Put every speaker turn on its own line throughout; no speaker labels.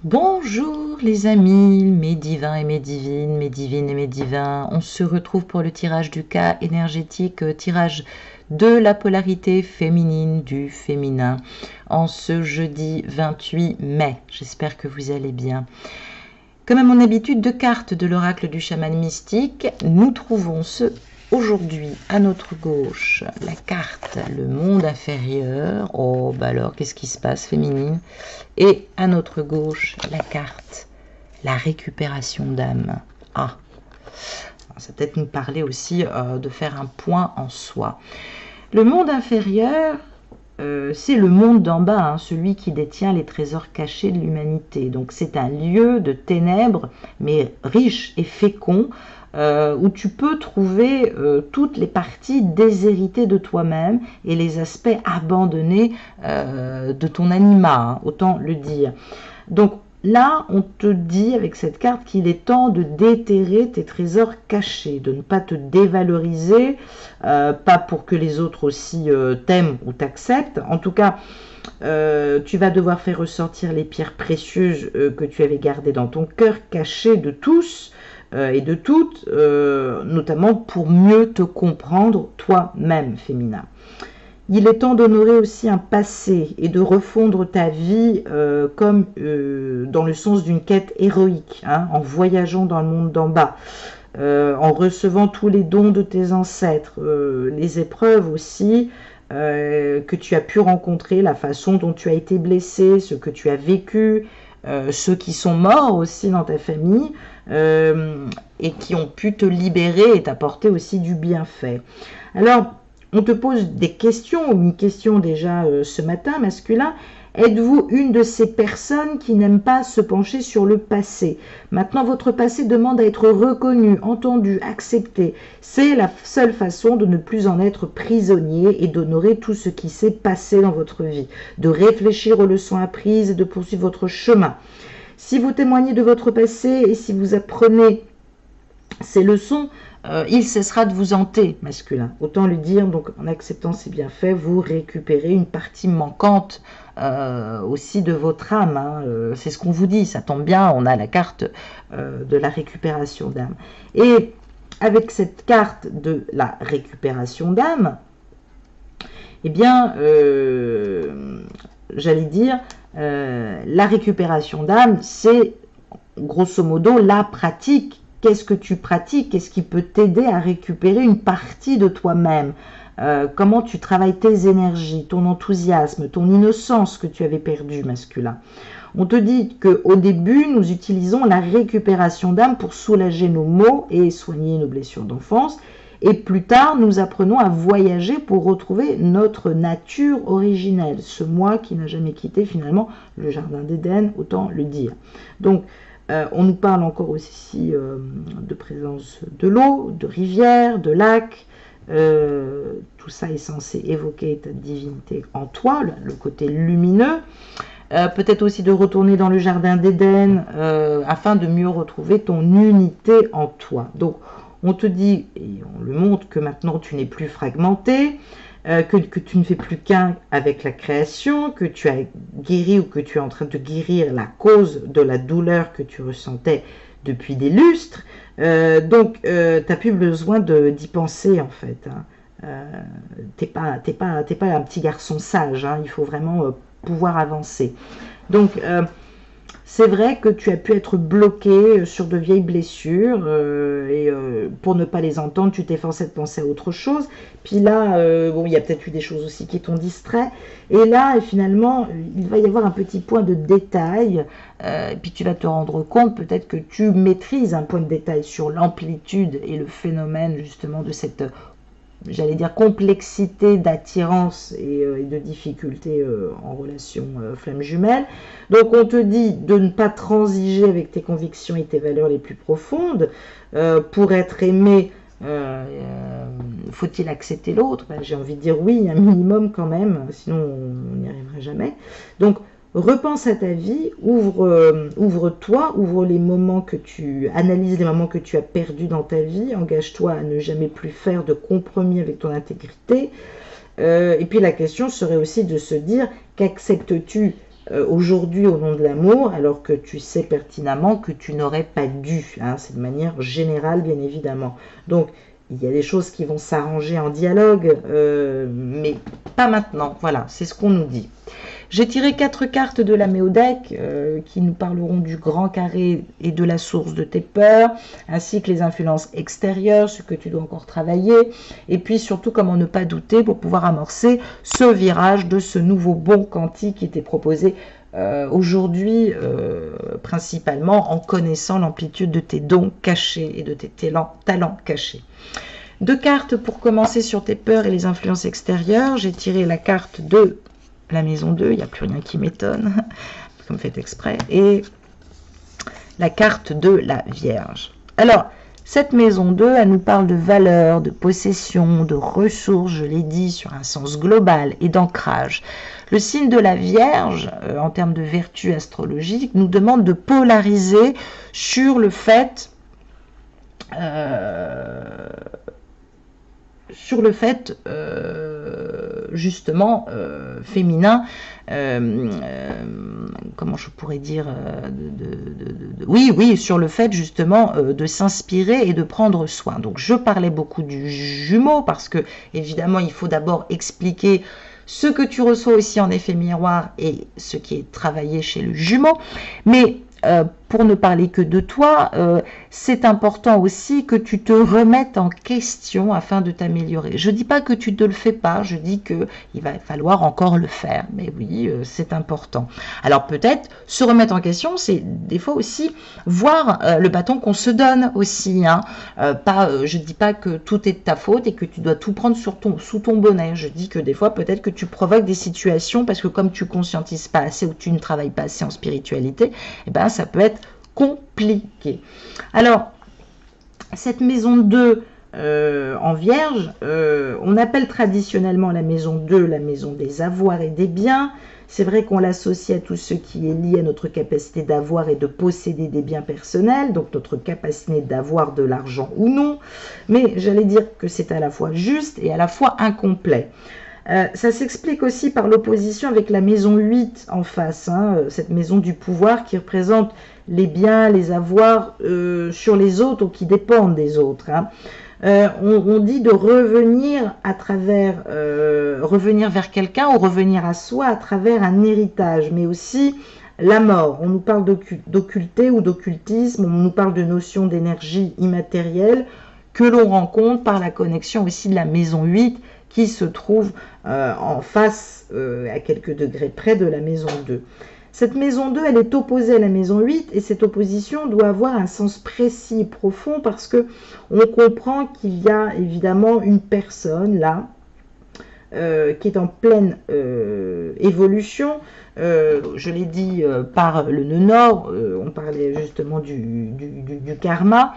Bonjour les amis, mes divins et mes divines, mes divines et mes divins. On se retrouve pour le tirage du cas énergétique, tirage de la polarité féminine du féminin en ce jeudi 28 mai. J'espère que vous allez bien. Comme à mon habitude, 2 cartes de l'oracle du chaman mystique. Nous trouvons aujourd'hui à notre gauche la carte le monde inférieur. Oh bah alors qu'est-ce qui se passe féminine? Et à notre gauche la carte la récupération d'âme. Ah, ça va peut-être nous parler aussi de faire un point en soi. Le monde inférieur, c'est le monde d'en bas, hein, celui qui détient les trésors cachés de l'humanité. Donc c'est un lieu de ténèbres, mais riche et fécond, où tu peux trouver toutes les parties déshéritées de toi-même et les aspects abandonnés de ton anima, hein, autant le dire. Donc là, on te dit avec cette carte qu'il est temps de déterrer tes trésors cachés, de ne pas te dévaloriser, pas pour que les autres aussi t'aiment ou t'acceptent. En tout cas, tu vas devoir faire ressortir les pierres précieuses que tu avais gardées dans ton cœur caché de tous et de toutes, notamment pour mieux te comprendre toi-même, féminin. Il est temps d'honorer aussi un passé et de refondre ta vie comme dans le sens d'une quête héroïque, hein, en voyageant dans le monde d'en bas, en recevant tous les dons de tes ancêtres, les épreuves aussi que tu as pu rencontrer, la façon dont tu as été blessé, ce que tu as vécu, ceux qui sont morts aussi dans ta famille et qui ont pu te libérer et t'apporter aussi du bienfait. Alors, on te pose des questions, une question déjà ce matin, masculin. Êtes-vous une de ces personnes qui n'aiment pas se pencher sur le passé? Maintenant, votre passé demande à être reconnu, entendu, accepté. C'est la seule façon de ne plus en être prisonnier et d'honorer tout ce qui s'est passé dans votre vie, de réfléchir aux leçons apprises et de poursuivre votre chemin. Si vous témoignez de votre passé et si vous apprenez ces leçons, il cessera de vous hanter, masculin. Autant le dire, donc en acceptant ces bienfaits, vous récupérez une partie manquante aussi de votre âme. Hein. C'est ce qu'on vous dit, ça tombe bien, on a la carte de la récupération d'âme. Et avec cette carte de la récupération d'âme, eh bien, j'allais dire, la récupération d'âme, c'est grosso modo la pratique. Qu'est-ce que tu pratiques? Qu'est-ce qui peut t'aider à récupérer une partie de toi-même? Comment tu travailles tes énergies, ton enthousiasme, ton innocence que tu avais perdue, masculin. On te dit qu'au début, nous utilisons la récupération d'âme pour soulager nos maux et soigner nos blessures d'enfance. Et plus tard, nous apprenons à voyager pour retrouver notre nature originelle, ce moi qui n'a jamais quitté finalement le jardin d'Éden, autant le dire. Donc, on nous parle encore aussi de présence de l'eau, de rivières, de lacs. Tout ça est censé évoquer ta divinité en toi, le côté lumineux. Peut-être aussi de retourner dans le jardin d'Éden afin de mieux retrouver ton unité en toi. Donc, on te dit, et on le montre, que maintenant tu n'es plus fragmenté, que tu ne fais plus qu'un avec la création, que tu as guéri ou que tu es en train de guérir la cause de la douleur que tu ressentais depuis des lustres. Donc, tu n'as plus besoin d'y penser en fait. Hein. T'es pas un petit garçon sage, hein. Il faut vraiment pouvoir avancer. Donc, c'est vrai que tu as pu être bloqué sur de vieilles blessures et pour ne pas les entendre, tu t'es forcé de penser à autre chose. Puis là, bon, il y a peut-être eu des choses aussi qui t'ont distrait. Et là, finalement, il va y avoir un petit point de détail. Et puis tu vas te rendre compte peut-être que tu maîtrises un point de détail sur l'amplitude et le phénomène justement de cette, j'allais dire, complexité d'attirance et de difficulté en relation flamme jumelle. Donc on te dit de ne pas transiger avec tes convictions et tes valeurs les plus profondes. Pour être aimé, faut-il accepter l'autre? Ben, j'ai envie de dire oui, un minimum quand même, sinon on n'y arrivera jamais. Donc repense à ta vie, ouvre-toi, ouvre les moments que tu analyses, les moments que tu as perdus dans ta vie, engage-toi à ne jamais plus faire de compromis avec ton intégrité. Et puis la question serait aussi de se dire qu'acceptes-tu aujourd'hui au nom de l'amour, alors que tu sais pertinemment que tu n'aurais pas dû. Hein, c'est de manière générale, bien évidemment. Donc, il y a des choses qui vont s'arranger en dialogue, mais pas maintenant. Voilà, c'est ce qu'on nous dit. J'ai tiré 4 cartes de la Méodec qui nous parleront du grand carré et de la source de tes peurs, ainsi que les influences extérieures, ce que tu dois encore travailler, et puis surtout comment ne pas douter pour pouvoir amorcer ce virage de ce nouveau bond quantique qui t'est proposé aujourd'hui, principalement en connaissant l'amplitude de tes dons cachés et de tes talents cachés. 2 cartes pour commencer sur tes peurs et les influences extérieures. J'ai tiré la carte de la maison 2, il n'y a plus rien qui m'étonne, comme fait exprès, et la carte de la Vierge. Alors, cette maison 2, elle nous parle de valeur, de possession, de ressources, je l'ai dit, sur un sens global et d'ancrage. Le signe de la Vierge, en termes de vertu astrologique, nous demande de polariser sur le fait justement féminin, comment je pourrais dire, oui, sur le fait justement de s'inspirer et de prendre soin. Donc je parlais beaucoup du jumeau parce que évidemment il faut d'abord expliquer ce que tu reçois aussi en effet miroir et ce qui est travaillé chez le jumeau, mais pour ne parler que de toi, c'est important aussi que tu te remettes en question afin de t'améliorer. Je ne dis pas que tu ne le fais pas, je dis qu'il va falloir encore le faire. Mais oui, c'est important. Alors peut-être se remettre en question, c'est des fois aussi voir le bâton qu'on se donne aussi. Hein. Je ne dis pas que tout est de ta faute et que tu dois tout prendre sous ton bonnet. Je dis que des fois, peut-être que tu provoques des situations parce que comme tu ne conscientises pas assez ou tu ne travailles pas assez en spiritualité, eh ben, ça peut être compliqué. Alors, cette maison 2 en Vierge, on appelle traditionnellement la maison 2 la maison des avoirs et des biens. C'est vrai qu'on l'associe à tout ce qui est lié à notre capacité d'avoir et de posséder des biens personnels, donc notre capacité d'avoir de l'argent ou non. Mais j'allais dire que c'est à la fois juste et à la fois incomplet. Ça s'explique aussi par l'opposition avec la maison 8 en face, hein, cette maison du pouvoir qui représente les biens, les avoirs sur les autres ou qui dépendent des autres. Hein. On dit de revenir à travers, revenir vers quelqu'un ou revenir à soi à travers un héritage, mais aussi la mort. On nous parle d'occulté ou d'occultisme, on nous parle de notions d'énergie immatérielle que l'on rencontre par la connexion aussi de la maison 8 qui se trouve en face, à quelques degrés près de la maison 2. Cette maison 2, elle est opposée à la maison 8 et cette opposition doit avoir un sens précis et profond parce que on comprend qu'il y a évidemment une personne là qui est en pleine évolution. Je l'ai dit par le nœud nord, on parlait justement du karma.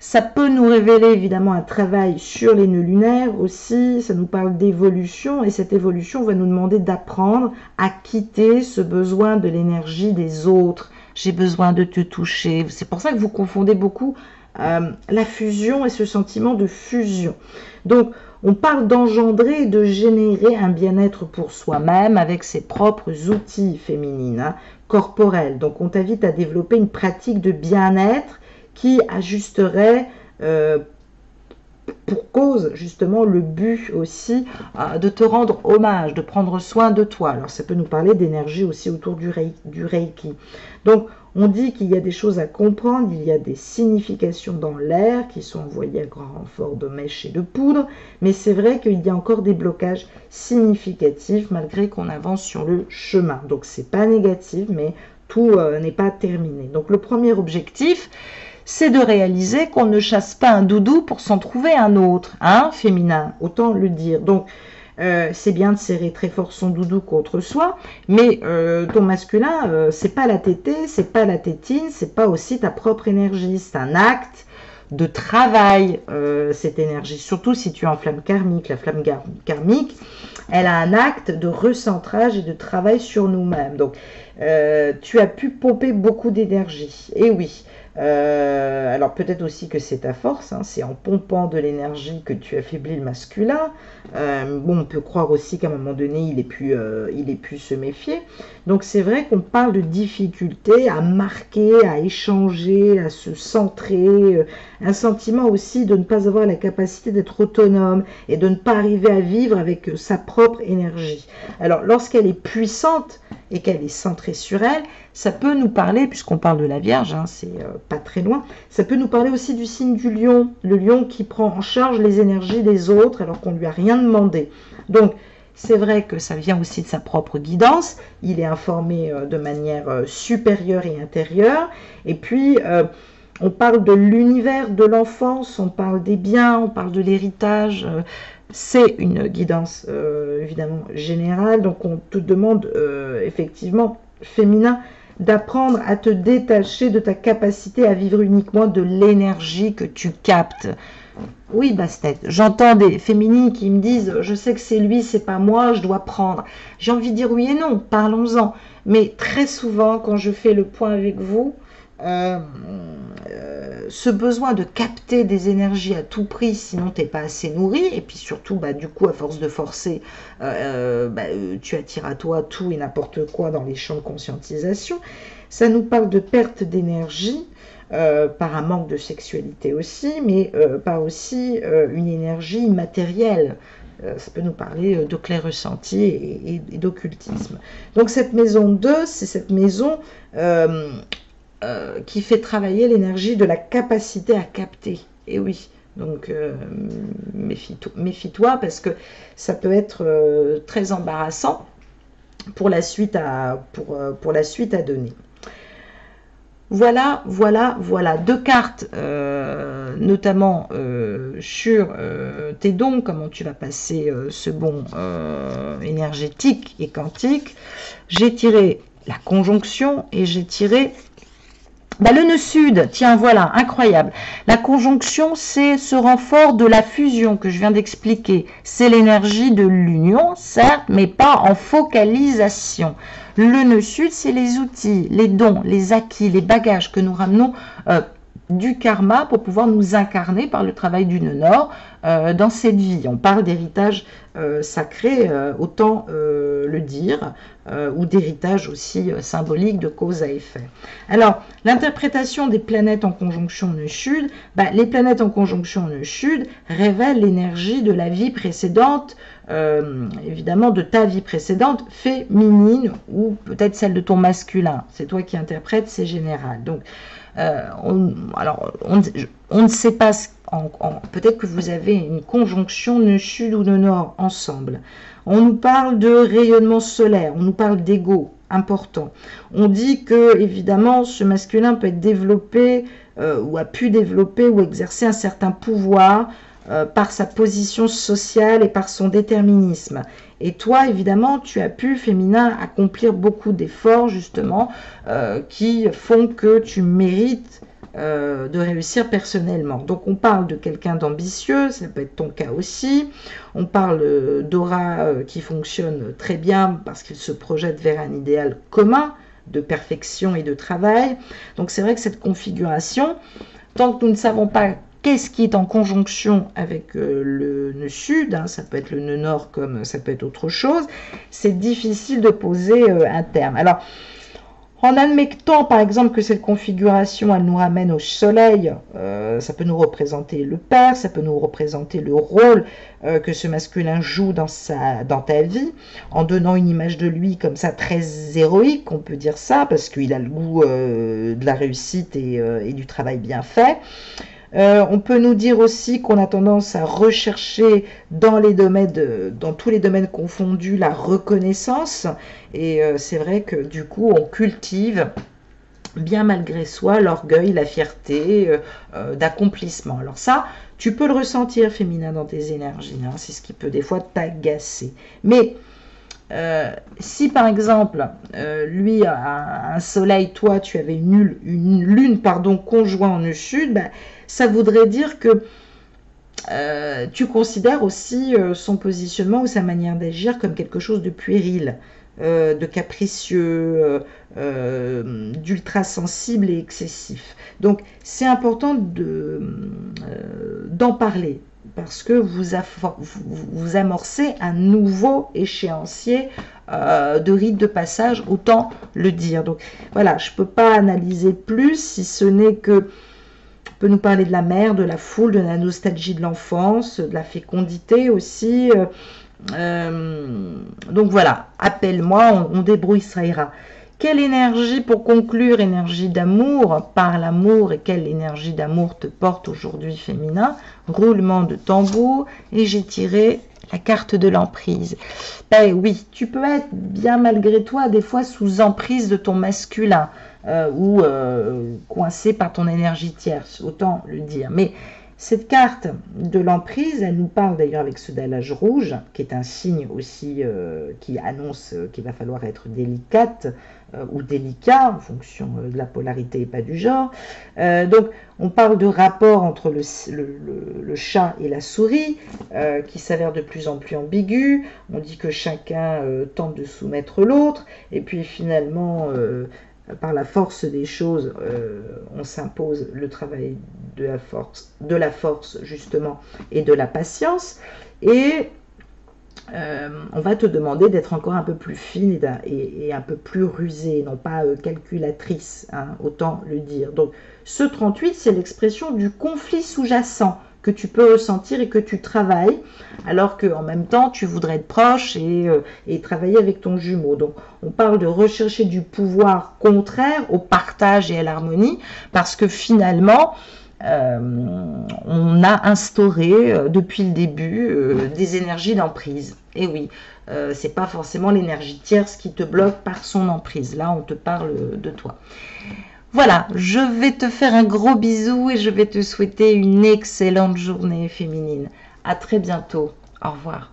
Ça peut nous révéler évidemment un travail sur les nœuds lunaires aussi, ça nous parle d'évolution et cette évolution va nous demander d'apprendre à quitter ce besoin de l'énergie des autres. J'ai besoin de te toucher. C'est pour ça que vous confondez beaucoup la fusion et ce sentiment de fusion. Donc, on parle d'engendrer et de générer un bien-être pour soi-même avec ses propres outils féminines, hein, corporels. Donc, on t'invite à développer une pratique de bien-être qui ajusterait pour cause justement le but aussi de te rendre hommage, de prendre soin de toi. Alors ça peut nous parler d'énergie aussi autour du Reiki. Donc on dit qu'il y a des choses à comprendre, il y a des significations dans l'air qui sont envoyées à grand renfort de mèches et de poudre, mais c'est vrai qu'il y a encore des blocages significatifs malgré qu'on avance sur le chemin. Donc c'est pas négatif, mais tout n'est pas terminé. Donc le premier objectif, c'est de réaliser qu'on ne chasse pas un doudou pour s'en trouver un autre, hein, féminin, autant le dire. Donc, c'est bien de serrer très fort son doudou contre soi, mais ton masculin, c'est pas la tétée, c'est pas la tétine, c'est pas aussi ta propre énergie, c'est un acte de travail, cette énergie, surtout si tu es en flamme karmique. La flamme karmique, elle a un acte de recentrage et de travail sur nous-mêmes. Donc, tu as pu pomper beaucoup d'énergie. Et oui,
Alors peut-être aussi que c'est ta force, hein, c'est en pompant de l'énergie que tu affaiblis le masculin. Bon, on peut croire aussi qu'à un moment donné, il ait pu se méfier. Donc c'est vrai qu'on parle de difficulté à marquer, à échanger, à se centrer, un sentiment aussi de ne pas avoir la capacité d'être autonome et de ne pas arriver à vivre avec sa propre énergie. Alors lorsqu'elle est puissante et qu'elle est centrée sur elle, ça peut nous parler, puisqu'on parle de la Vierge, hein, c'est pas très loin, ça peut nous parler aussi du signe du lion, le lion qui prend en charge les énergies des autres alors qu'on lui a rien demandé. Donc c'est vrai que ça vient aussi de sa propre guidance, il est informé de manière supérieure et intérieure, et puis on parle de l'univers de l'enfance, on parle des biens, on parle de l'héritage, c'est une guidance évidemment générale, donc on te demande effectivement, féminin, d'apprendre à te détacher de ta capacité à vivre uniquement de l'énergie que tu captes. Oui, Bastet, j'entends des féminines qui me disent « je sais que c'est lui, c'est pas moi, je dois prendre ». J'ai envie de dire oui et non, parlons-en. Mais très souvent, quand je fais le point avec vous, ce besoin de capter des énergies à tout prix, sinon tu n'es pas assez nourri, et puis surtout, bah, du coup, à force de forcer, tu attires à toi tout et n'importe quoi dans les champs de conscientisation. Ça nous parle de perte d'énergie, par un manque de sexualité aussi, mais par aussi une énergie matérielle. Ça peut nous parler de clair ressenti et d'occultisme. Donc cette maison 2, c'est cette maison qui fait travailler l'énergie de la capacité à capter. Et oui, donc méfie-toi parce que ça peut être très embarrassant pour la suite pour la suite à donner. Voilà, voilà, voilà. Deux cartes, notamment sur tes dons, comment tu vas passer ce bon énergétique et quantique. J'ai tiré la conjonction et j'ai tiré le nœud sud. Tiens, voilà, incroyable. La conjonction, c'est ce renfort de la fusion que je viens d'expliquer. C'est l'énergie de l'union, certes, mais pas en focalisation. Le nœud sud, c'est les outils, les dons, les acquis, les bagages que nous ramenons du karma pour pouvoir nous incarner par le travail du nœud nord dans cette vie. On parle d'héritage sacré, autant le dire, ou d'héritage aussi symbolique de cause à effet. Alors, l'interprétation des planètes en conjonction nœud sud, les planètes en conjonction nœud sud révèlent l'énergie de la vie précédente, évidemment de ta vie précédente féminine ou peut-être celle de ton masculin. C'est toi qui interprètes, c'est général. Donc, on ne sait pas, peut-être que vous avez une conjonction nœud sud ou nœud nord ensemble. On nous parle de rayonnement solaire, on nous parle d'ego important. On dit que, évidemment, ce masculin peut être développé ou a pu développer ou exercer un certain pouvoir par sa position sociale et par son déterminisme. Et toi, évidemment, tu as pu, féminin, accomplir beaucoup d'efforts, justement, qui font que tu mérites de réussir personnellement. Donc, on parle de quelqu'un d'ambitieux, ça peut être ton cas aussi. On parle d'aura qui fonctionne très bien parce qu'il se projette vers un idéal commun de perfection et de travail. Donc, c'est vrai que cette configuration, tant que nous ne savons pas qu'est-ce qui est en conjonction avec le nœud sud, hein, ça peut être le nœud nord comme ça peut être autre chose, c'est difficile de poser un terme. Alors, en admettant par exemple que cette configuration, elle nous ramène au soleil, ça peut nous représenter le père, ça peut nous représenter le rôle que ce masculin joue dans ta vie, en donnant une image de lui comme ça très héroïque, on peut dire ça, parce qu'il a le goût de la réussite et du travail bien fait. On peut nous dire aussi qu'on a tendance à rechercher dans tous les domaines confondus la reconnaissance, et c'est vrai que du coup on cultive bien malgré soi l'orgueil, la fierté d'accomplissement. Alors ça, tu peux le ressentir féminin dans tes énergies, hein, c'est ce qui peut des fois t'agacer. Mais si par exemple lui a un soleil, toi tu avais une lune conjoint en nœud sud, ça voudrait dire que tu considères aussi son positionnement ou sa manière d'agir comme quelque chose de puéril. de capricieux, d'ultra sensible et excessif. Donc c'est important d'en parler, parce que vous amorcez un nouveau échéancier de rite de passage, autant le dire. Donc voilà, je ne peux pas analyser plus, si ce n'est que on peut nous parler de la mère, de la foule, de la nostalgie de l'enfance, de la fécondité aussi. Donc voilà, appelle-moi, on débrouille, ça ira. Quelle énergie, pour conclure, énergie d'amour, par l'amour, et quelle énergie d'amour te porte aujourd'hui, féminin? Roulement de tambour, et j'ai tiré la carte de l'emprise. Ben oui, tu peux être bien malgré toi des fois sous emprise de ton masculin, ou coincé par ton énergie tierce, autant le dire. Mais cette carte de l'emprise, elle nous parle d'ailleurs avec ce dallage rouge, qui est un signe aussi qui annonce qu'il va falloir être délicate ou délicat, en fonction de la polarité et pas du genre. Donc, on parle de rapport entre le chat et la souris, qui s'avère de plus en plus ambigu. On dit que chacun tente de soumettre l'autre, et puis finalement... par la force des choses, on s'impose le travail de la force justement, et de la patience, et on va te demander d'être encore un peu plus fine et un peu plus rusée, non pas calculatrice, hein, autant le dire. Donc ce 38, c'est l'expression du conflit sous-jacent que tu peux ressentir et que tu travailles, alors qu'en même temps, tu voudrais être proche et travailler avec ton jumeau. Donc, on parle de rechercher du pouvoir contraire au partage et à l'harmonie, parce que finalement, on a instauré depuis le début des énergies d'emprise. Et oui, c'est pas forcément l'énergie tierce qui te bloque par son emprise. Là, on te parle de toi. Voilà, je vais te faire un gros bisou et je vais te souhaiter une excellente journée féminine. À très bientôt. Au revoir.